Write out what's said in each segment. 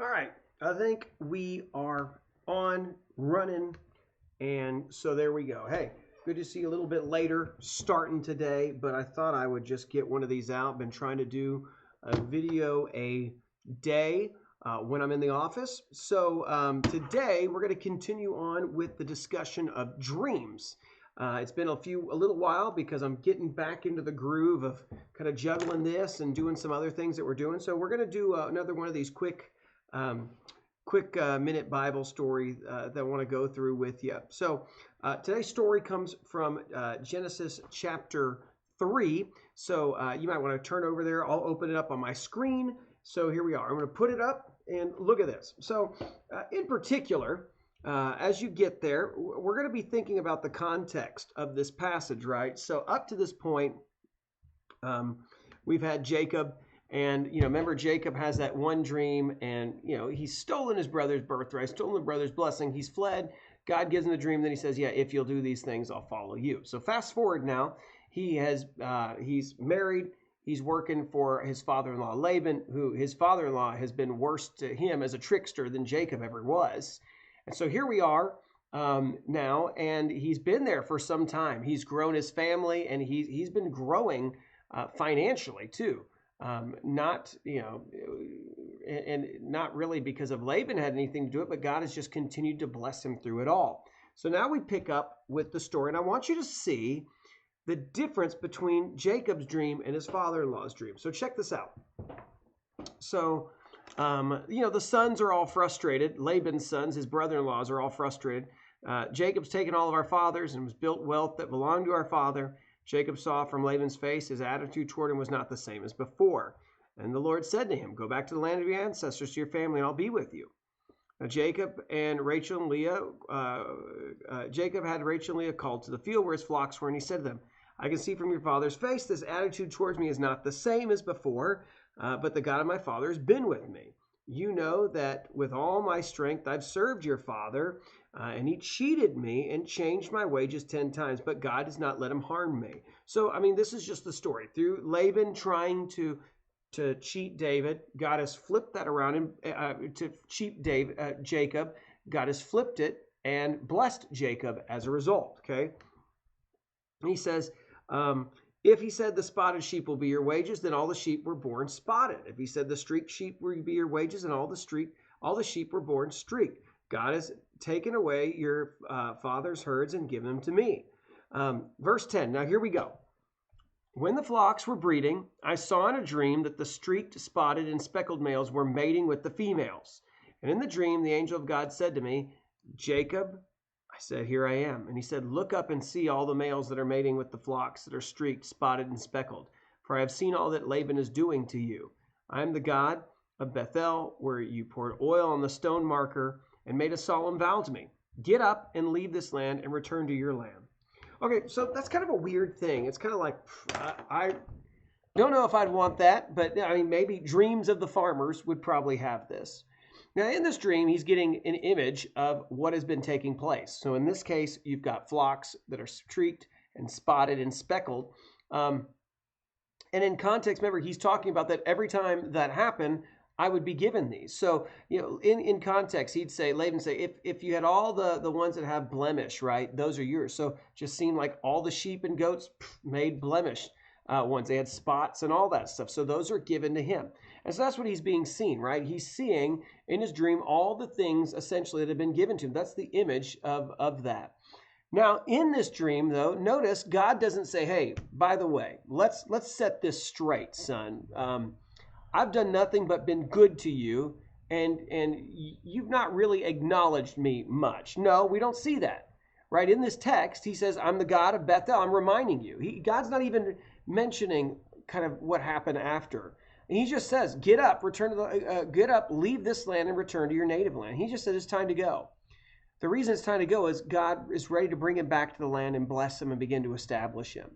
All right, I think we are on running, and so there we go. Hey, good to see you a little bit later starting today, but I thought I would just get one of these out. Been trying to do a video a day when I'm in the office. So today we're going to continue on with the discussion of dreams. It's been a little while because I'm getting back into the groove of kind of juggling this and doing some other things that we're doing. So we're going to do another one of these quick minute Bible story that I want to go through with you. So today's story comes from Genesis chapter 3. So you might want to turn over there. I'll open it up on my screen. So here we are. I'm going to put it up and look at this. So in particular, as you get there, we're going to be thinking about the context of this passage, right? So up to this point, we've had Jacob. And, remember Jacob has that one dream and, he's stolen his brother's birthright, stolen the brother's blessing. He's fled. God gives him the dream. Then he says, yeah, if you'll do these things, I'll follow you. So fast forward now, he's married. He's working for his father-in-law, Laban, who his father-in-law has been worse to him as a trickster than Jacob ever was. And so here we are now, and he's been there for some time. He's grown his family, and he's been growing financially too. Not really because of Laban had anything to do it, but God has just continued to bless him through it all. So now we pick up with the story, and I want you to see the difference between Jacob's dream and his father-in-law's dream. So check this out. So, the sons are all frustrated. Laban's sons, his brother-in-laws, are all frustrated. Jacob's taken all of our fathers and was built wealth that belonged to our father. Jacob saw from Laban's face his attitude toward him was not the same as before. And the Lord said to him, go back to the land of your ancestors, to your family, and I'll be with you. Now Jacob had Rachel and Leah called to the field where his flocks were, and he said to them, I can see from your father's face this attitude towards me is not the same as before, but the God of my father has been with me. You know that with all my strength I've served your father, and he cheated me and changed my wages 10 times, but God does not let him harm me. So, this is just the story. Through Laban trying to cheat David, God has flipped that around to cheat Jacob. God has flipped it and blessed Jacob as a result, okay? And he says, if he said the spotted sheep will be your wages, then all the sheep were born spotted. If he said the streaked sheep will be your wages, then all the sheep were born streaked. God has taken away your father's herds and given them to me. Verse 10, now here we go. When the flocks were breeding, I saw in a dream that the streaked, spotted, and speckled males were mating with the females. And in the dream, the angel of God said to me, Jacob, I said, here I am. And he said, look up and see all the males that are mating with the flocks that are streaked, spotted, and speckled. For I have seen all that Laban is doing to you. I am the God of Bethel, where you poured oil on the stone marker and made a solemn vow to me. Get up and leave this land and return to your land. Okay, so that's kind of a weird thing. It's kind of like, I don't know if I'd want that, but maybe dreams of the farmers would probably have this. Now, in this dream, he's getting an image of what has been taking place. So in this case, you've got flocks that are streaked and spotted and speckled. And in context, remember, he's talking about that every time that happened, I would be given these. So, in context, he'd say, Laban say, if you had all the ones that have blemish, right, those are yours. So just seemed like all the sheep and goats made blemish ones. They had spots and all that stuff. So those are given to him. And so that's what he's being seen, right? He's seeing in his dream all the things essentially that have been given to him. That's the image of that. Now, in this dream, though, notice God doesn't say, hey, by the way, let's set this straight, son. I've done nothing but been good to you, and you've not really acknowledged me much. No, we don't see that. Right? In this text, he says, I'm the God of Bethel. I'm reminding you. God's not even mentioning kind of what happened after. And he just says, get up, get up, leave this land and return to your native land. He just said it's time to go. The reason it's time to go is God is ready to bring him back to the land and bless him and begin to establish him.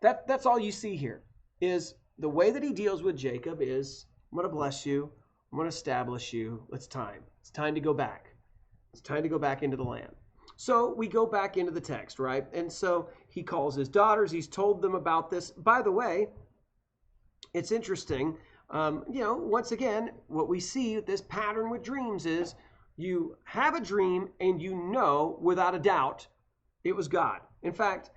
That's all you see here is the way that he deals with Jacob is, I'm going to bless you. I'm going to establish you. It's time. It's time to go back. It's time to go back into the land. So we go back into the text, right? And so he calls his daughters. He's told them about this. By the way, it's interesting. Once again, what we see with this pattern with dreams is you have a dream and you know without a doubt it was God. In fact,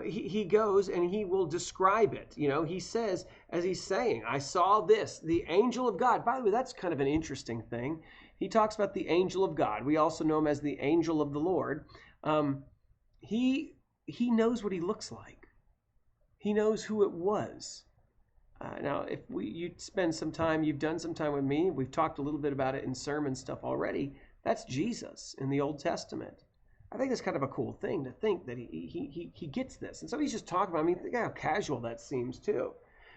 he goes and he will describe it. He says, as he's saying, I saw this, the angel of God. By the way, that's kind of an interesting thing. He talks about the angel of God. We also know him as the angel of the Lord. He knows what he looks like. He knows who it was. Now, if you spend some time, you've done some time with me, we've talked a little bit about it in sermon stuff already. That's Jesus in the Old Testament. I think that's kind of a cool thing to think that he gets this. And so he's just talking about, I mean, think how casual that seems too.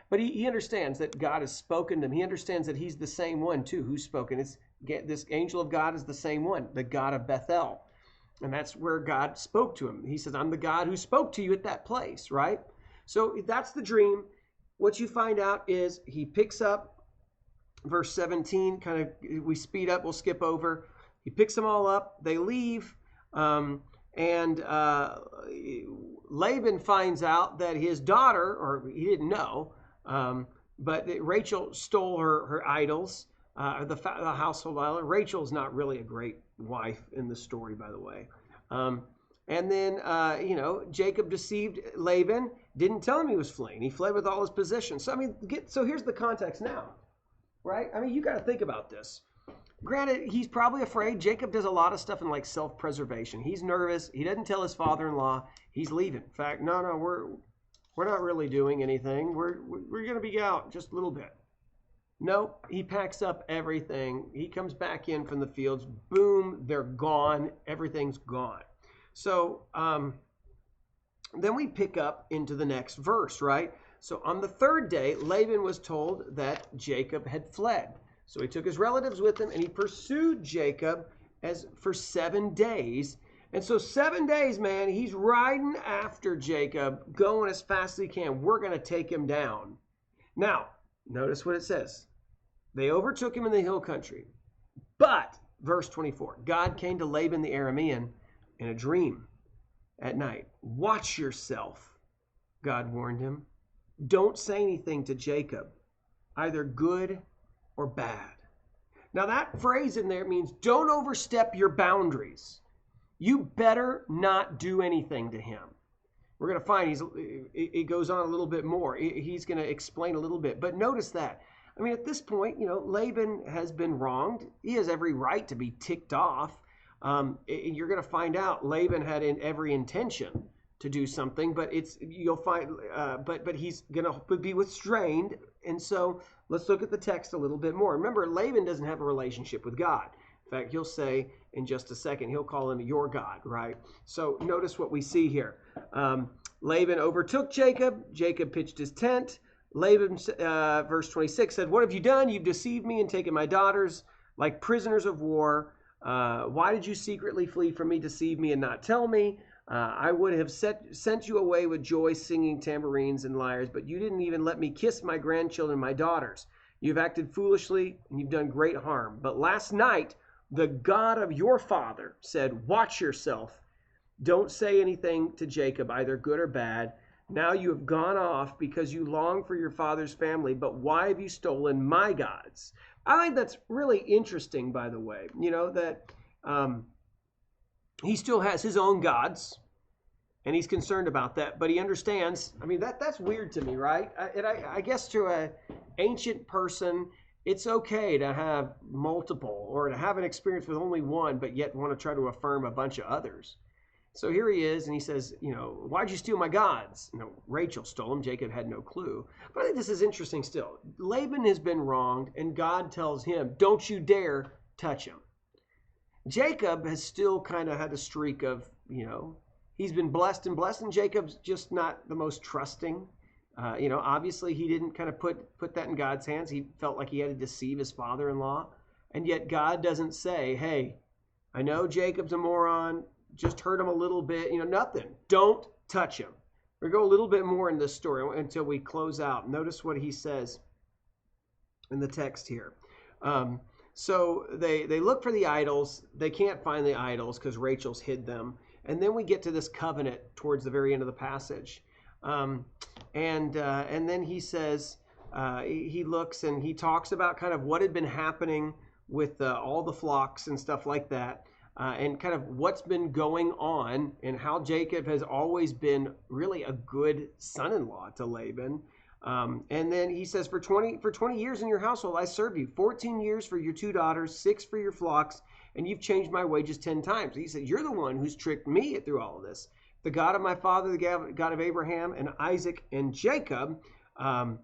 But he understands that God has spoken to him. He understands that he's the same one too who's spoken. This angel of God is the same one, the God of Bethel. And that's where God spoke to him. He says, I'm the God who spoke to you at that place, right? So that's the dream. What you find out is he picks up verse 17, kind of, we speed up, we'll skip over. He picks them all up. They leave. And Laban finds out that his daughter, or he didn't know, but Rachel stole her idols, the household idol. Rachel's not really a great wife in the story, by the way. And then, Jacob deceived Laban, didn't tell him he was fleeing. He fled with all his possessions. So here's the context now, right? I mean, you got to think about this. Granted, he's probably afraid. Jacob does a lot of stuff in like self-preservation. He's nervous. He doesn't tell his father-in-law he's leaving. In fact, no, we're not really doing anything. We're going to be out just a little bit. No, he packs up everything. He comes back in from the fields. Boom, they're gone. Everything's gone. So then we pick up into the next verse, right? So on the third day, Laban was told that Jacob had fled. So he took his relatives with him and he pursued Jacob for 7 days. And so 7 days, man, he's riding after Jacob, going as fast as he can. We're going to take him down. Now, notice what it says. They overtook him in the hill country. But, verse 24, God came to Laban the Aramean in a dream at night. Watch yourself, God warned him. Don't say anything to Jacob, either good or bad. Now that phrase in there means don't overstep your boundaries. You better not do anything to him. We're going to find it goes on a little bit more. He's going to explain a little bit. But notice that. I mean, at this point, Laban has been wronged. He has every right to be ticked off. You're going to find out Laban had every intention to do something, but you'll find, but he's going to be restrained. And so let's look at the text a little bit more. Remember, Laban doesn't have a relationship with God. In fact, he'll say in just a second, he'll call him your God, right? So notice what we see here. Laban overtook Jacob. Jacob pitched his tent. Laban, verse 26 said, what have you done? You've deceived me and taken my daughters like prisoners of war. Why did you secretly flee from me, deceive me, and not tell me? I would have sent you away with joy, singing tambourines and lyres, but you didn't even let me kiss my grandchildren, my daughters. You've acted foolishly, and you've done great harm. But last night, the God of your father said, watch yourself. Don't say anything to Jacob, either good or bad. Now you have gone off because you long for your father's family, but why have you stolen my gods? I think that's really interesting, by the way, that he still has his own gods, and he's concerned about that, but he understands. I mean, that's weird to me, right? I guess to an ancient person, it's okay to have multiple or to have an experience with only one, but yet want to try to affirm a bunch of others. So here he is, and he says, why'd you steal my gods? Rachel stole them. Jacob had no clue. But I think this is interesting still. Laban has been wronged, and God tells him, don't you dare touch him. Jacob has still kind of had a streak of, he's been blessed, and Jacob's just not the most trusting. Obviously he didn't kind of put that in God's hands. He felt like he had to deceive his father-in-law. And yet God doesn't say, hey, I know Jacob's a moron. Just hurt him a little bit, nothing. Don't touch him. We'll go a little bit more in this story until we close out. Notice what he says in the text here. So they look for the idols. They can't find the idols because Rachel's hid them. And then we get to this covenant towards the very end of the passage. And then he says, he looks and he talks about kind of what had been happening with all the flocks and stuff like that. And kind of what's been going on and how Jacob has always been really a good son-in-law to Laban. And then he says, for 20 years in your household, I served you 14 years for your 2 daughters, 6 for your flocks, and you've changed my wages 10 times. He said, you're the one who's tricked me through all of this. The God of my father, the God of Abraham and Isaac and Jacob, had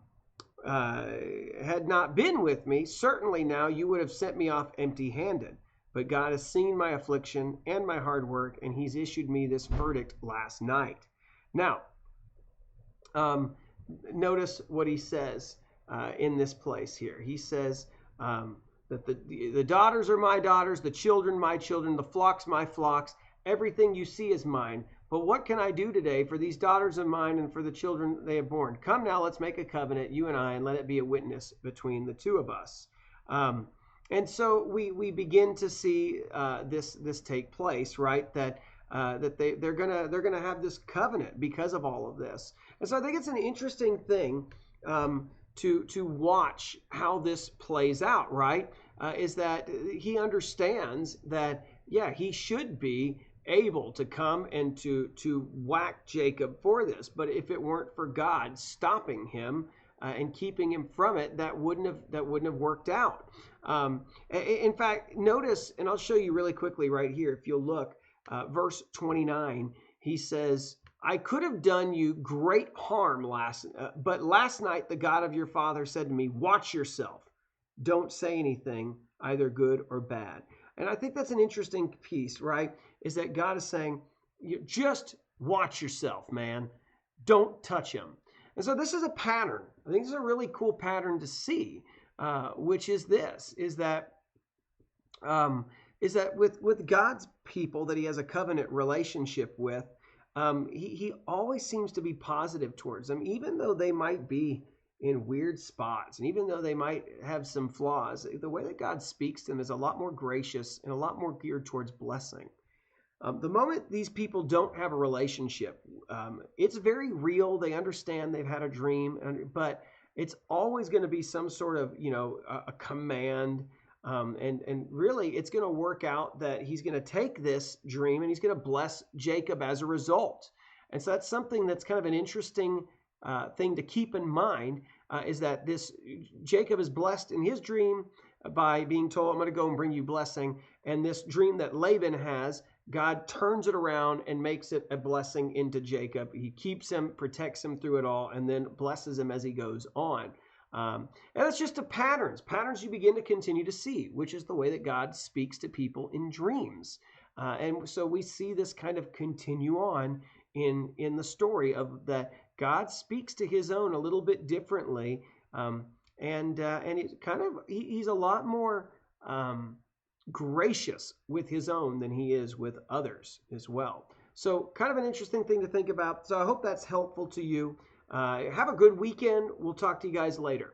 not been with me, certainly now you would have sent me off empty-handed. But God has seen my affliction and my hard work, and he's issued me this verdict last night. Now, notice what he says in this place here. He says that the daughters are my daughters, the children my children, the flocks my flocks. Everything you see is mine. But what can I do today for these daughters of mine and for the children they have borne? Come now, let's make a covenant, you and I, and let it be a witness between the two of us. And so we begin to see this take place, right? That they're gonna have this covenant because of all of this. And so I think it's an interesting thing to watch how this plays out, right? Is that he understands that, yeah, he should be able to come and to whack Jacob for this, but if it weren't for God stopping him and keeping him from it, that wouldn't have worked out. In fact, notice, and I'll show you really quickly right here. If you'll look, verse 29, he says, I could have done you great harm but last night the God of your father said to me, watch yourself. Don't say anything, either good or bad. And I think that's an interesting piece, right? Is that God is saying, just watch yourself, man. Don't touch him. And so this is a pattern. I think this is a really cool pattern to see, which is this, is that with God's people that he has a covenant relationship with, he always seems to be positive towards them, even though they might be in weird spots, and even though they might have some flaws. The way that God speaks to them is a lot more gracious and a lot more geared towards blessing. The moment these people don't have a relationship, it's very real. They understand they've had a dream, but it's always going to be some sort of, a command. And really, it's going to work out that he's going to take this dream and he's going to bless Jacob as a result. And so that's something that's kind of an interesting thing to keep in mind, is that this Jacob is blessed in his dream by being told, I'm going to go and bring you blessing. And this dream that Laban has, God turns it around and makes it a blessing into Jacob. He keeps him, protects him through it all, and then blesses him as he goes on. And it's just patterns you begin to continue to see, which is the way that God speaks to people in dreams. And so we see this kind of continue on in the story of that God speaks to his own a little bit differently. And it kind of, he's a lot more gracious with his own than he is with others as well. So kind of an interesting thing to think about. So I hope that's helpful to you. Have a good weekend. We'll talk to you guys later.